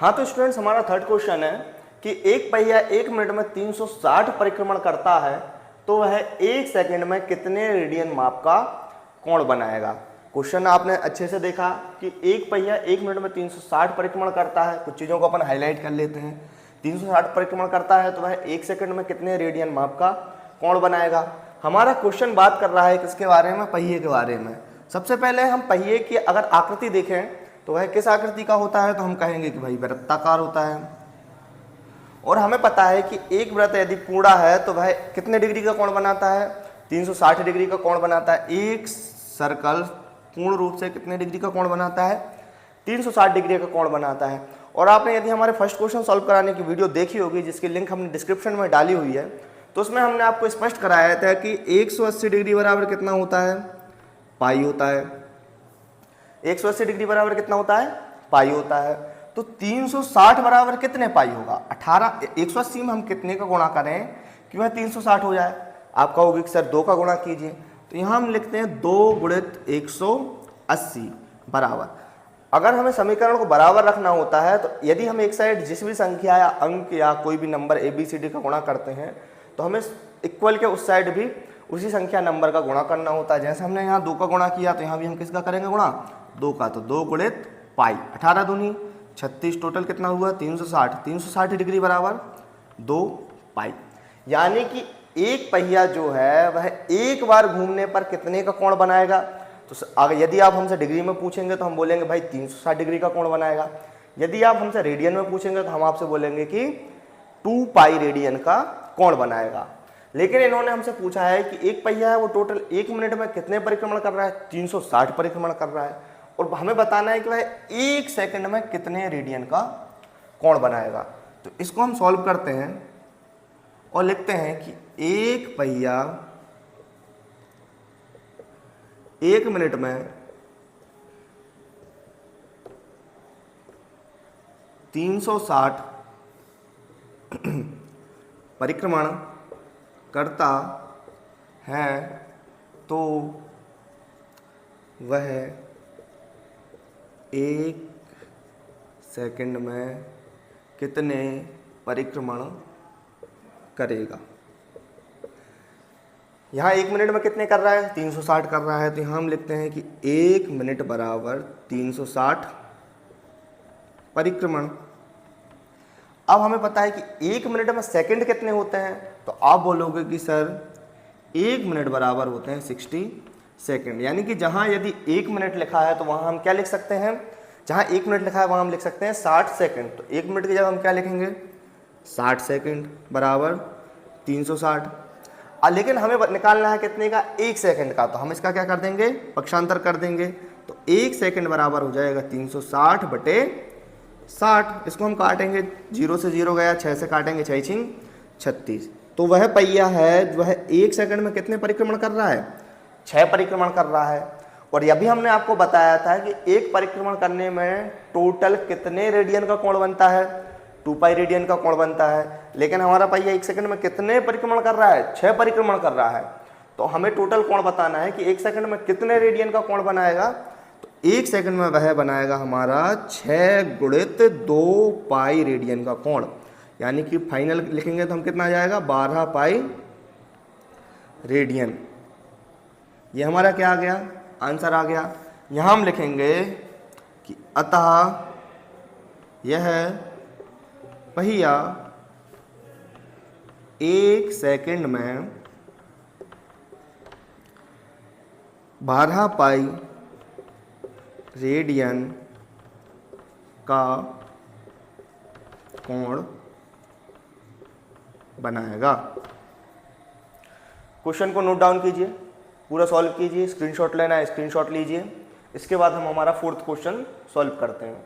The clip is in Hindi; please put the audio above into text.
हाँ तो स्टूडेंट्स, हमारा थर्ड क्वेश्चन है कि एक पहिया 1 मिनट में 360 परिक्रमण करता है तो वह 1 सेकंड में कितने रेडियन माप का कोण बनाएगा। क्वेश्चन आपने अच्छे से देखा कि एक पहिया 1 मिनट में 360 परिक्रमण करता है। कुछ चीज़ों को अपन हाईलाइट कर लेते हैं। 360 परिक्रमण करता है तो वह 1 सेकंड में कितने रेडियन माप का कोण बनाएगा। हमारा क्वेश्चन बात कर रहा है किसके बारे में, पहिए के बारे में। सबसे पहले हम पहिए की अगर आकृति देखें तो वह किस आकृति का होता है, तो हम कहेंगे कि भाई वृत्ताकार होता है। और हमें पता है कि एक वृत्त यदि पूर्ण है तो वह कितने डिग्री का कोण बनाता है, 360 डिग्री का कोण बनाता है। एक सर्कल पूर्ण रूप से कितने डिग्री का कोण बनाता है, 360 डिग्री का कोण बनाता है। और आपने यदि हमारे फर्स्ट क्वेश्चन सॉल्व कराने की वीडियो देखी होगी, जिसकी लिंक हमने डिस्क्रिप्शन में डाली हुई है, तो उसमें हमने आपको स्पष्ट कराया था कि 180 डिग्री बराबर कितना होता है, पाई होता है। 180 डिग्री बराबर कितना होता है, पाई होता है। तो 360 बराबर कितने पाई होगा, 18। 180 में हम कितने का गुणा करें कि वह 360 हो जाए। आप कहोगे कि सर 2 का गुणा कीजिए, तो यहाँ हम लिखते हैं 2 गुणित 180 बराबर। अगर हमें समीकरण को बराबर रखना होता है तो यदि हम एक साइड जिस भी संख्या या अंक या कोई भी नंबर ABCD का गुणा करते हैं तो हमें इक्वल के उस साइड भी उसी संख्या नंबर का गुणा करना होता है। जैसे हमने यहाँ 2 का गुणा किया तो यहाँ भी हम किसका करेंगे गुणा, 2 का। तो 2 गुणित पाई, 18 दूनी 36, टोटल कितना हुआ 360। 360 डिग्री बराबर 2 पाई। यानी कि एक पहिया जो है वह एक बार घूमने पर कितने का कोण बनाएगा। तो यदि आप हमसे डिग्री में पूछेंगे तो हम बोलेंगे भाई 360 डिग्री का कोण बनाएगा। यदि आप हमसे रेडियन में पूछेंगे तो हम आपसे बोलेंगे कि 2 पाई रेडियन का कोण बनाएगा। लेकिन इन्होंने हमसे पूछा है कि एक पहिया है वो टोटल 1 मिनट में कितने परिक्रमण कर रहा है, 360 परिक्रमण कर रहा है। और हमें बताना है कि वह 1 सेकंड में कितने रेडियन का कोण बनाएगा। तो इसको हम सॉल्व करते हैं और लिखते हैं कि एक पहिया 1 मिनट में 360 परिक्रमण करता है तो वह 1 सेकंड में कितने परिक्रमण करेगा। यहाँ 1 मिनट में कितने कर रहा है, 360 कर रहा है। तो यहाँ हम लिखते हैं कि 1 मिनट बराबर 360 परिक्रमण। अब हमें पता है कि 1 मिनट में सेकंड कितने होते हैं, तो आप बोलोगे कि सर 1 मिनट बराबर होते हैं 60 सेकंड। यानी कि जहाँ यदि 1 मिनट लिखा है तो वहाँ हम क्या लिख सकते हैं, जहाँ 1 मिनट लिखा है वहाँ हम लिख सकते हैं 60 सेकंड। तो 1 मिनट की जगह हम क्या लिखेंगे, 60 सेकंड बराबर 360। लेकिन हमें निकालना है कितने का, 1 सेकंड का। तो हम इसका क्या कर देंगे, पक्षांतर कर देंगे। तो 1 सेकंड बराबर हो जाएगा 360 बटे 60। इसको हम काटेंगे, 0 से 0 गया, 6 से काटेंगे, 6 6 36। तो वह पहिया है वह 1 सेकंड में कितने परिक्रमण कर रहा है, 6 परिक्रमण कर रहा है। और यह भी हमने आपको बताया था कि एक परिक्रमण करने में टोटल कितने रेडियन का कोण बनता है, 2 पाई रेडियन का कोण बनता है। लेकिन हमारा पहिया 1 सेकंड में कितने परिक्रमण कर रहा है, 6 परिक्रमण कर रहा है। तो हमें टोटल कोण बताना है कि 1 सेकंड में कितने रेडियन का कोण बनाएगा। तो 1 सेकंड में वह बनाएगा हमारा 6 गुणित 2 पाई रेडियन का कोण। यानी कि फाइनल लिखेंगे तो हम कितना आ जाएगा, 12 पाई रेडियन। ये हमारा क्या आ गया, आंसर आ गया। यहाँ हम लिखेंगे कि अतः यह पहिया 1 सेकंड में 12 पाई रेडियन का कोण बनाएगा। क्वेश्चन को नोट डाउन कीजिए, पूरा सॉल्व कीजिए, स्क्रीनशॉट लेना है स्क्रीनशॉट लीजिए। इसके बाद हम हमारा 4th क्वेश्चन सॉल्व करते हैं।